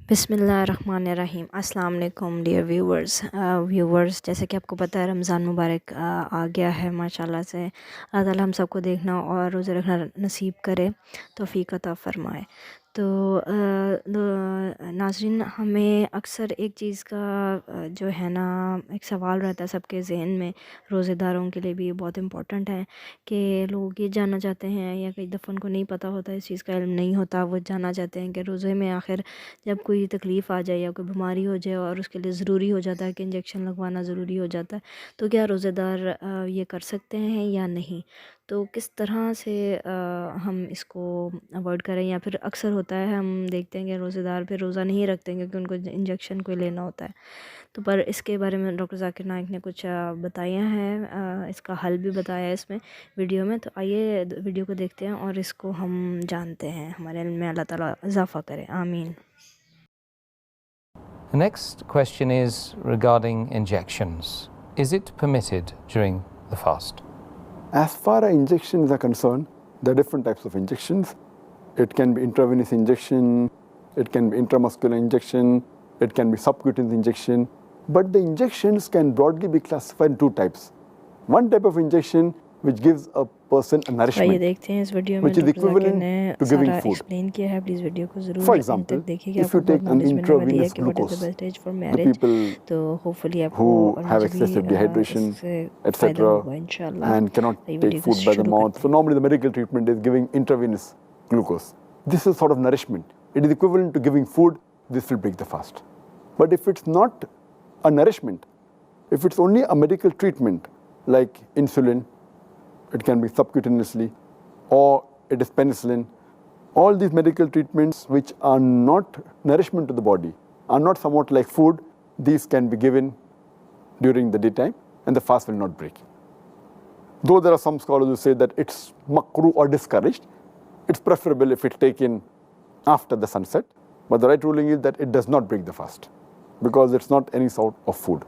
बिस्मिल्लाहिर्रहमानिर्रहीम। अस्सलाम वालेकुम डियर व्यूवर्स, जैसे कि आपको पता है रमज़ान मुबारक आ गया है। माशाल्लाह से अल्लाह ताला हम सबको देखना और रोज़े रखना नसीब करे, तौफ़ीक अता फ़रमाए। तो नाज़रीन, हमें अक्सर एक चीज़ का जो है ना एक सवाल रहता है सबके ज़हन में, रोज़ेदारों के लिए भी बहुत इम्पोर्टेंट है कि लोग ये जानना चाहते हैं या कई दफ़ा उनको नहीं पता होता, इस चीज़ का इल्म नहीं होता, वो जानना चाहते हैं कि रोज़े में आखिर जब कोई तकलीफ़ आ जाए या कोई बीमारी हो जाए और उसके लिए ज़रूरी हो जाता है कि इंजेक्शन लगवाना ज़रूरी हो जाता है, तो क्या रोज़ेदार ये कर सकते हैं या नहीं? तो किस तरह से हम इसको अवॉइड करें, या फिर अक्सर होता है हम देखते हैं कि रोज़ेदार फिर रोज़ा नहीं रखते हैं क्योंकि उनको इंजेक्शन कोई लेना होता है। तो पर इसके बारे में डॉक्टर ज़ाकिर नाइक ने कुछ बताया है, इसका हल भी बताया है इसमें वीडियो में। तो आइए वीडियो को देखते हैं और इसको हम जानते हैं। हमारे इल्म में अल्लाह ताला इज़ाफ़ा करे, आमीन। The next question is regarding injections. Is it permitted during the fast? As far as injections are concerned, there are different types of injections. It can be intravenous injection, it can be intramuscular injection, it can be subcutaneous injection. But the injections can broadly be classified in two types. One type of injection which gives a person a nourishment, देखते हैं इस video में which is doctor Zakir equivalent ने to giving सारा food. Explain किया है। Please video को ज़रूर For अंत example, तक देखिएगा, if आपको you बहुत take an नॉलेज मिलने वाली है intravenous कि what is the glucose, best as for the marriage. people तो होपफुली आपको who और have मुझे भी excessive dehydration, इससे फ़ायदा etc., होगा इंशाल्लाह। and cannot ये take वीडियो को food by the शुरू mouth. करते So हैं। normally the medical treatment is giving intravenous glucose. This is sort of nourishment. It is equivalent to giving food. This will break the fast. But if it's not a nourishment, if it's only a medical treatment like insulin, it can be subcutaneously, or it is penicillin, all these medical treatments which are not nourishment to the body, are not somewhat like food, these can be given during the daytime and the fast will not break. Though there are some scholars who say that it's makruh or discouraged, it's preferable if it's taken after the sunset, but the right ruling is that it does not break the fast because it's not any sort of food.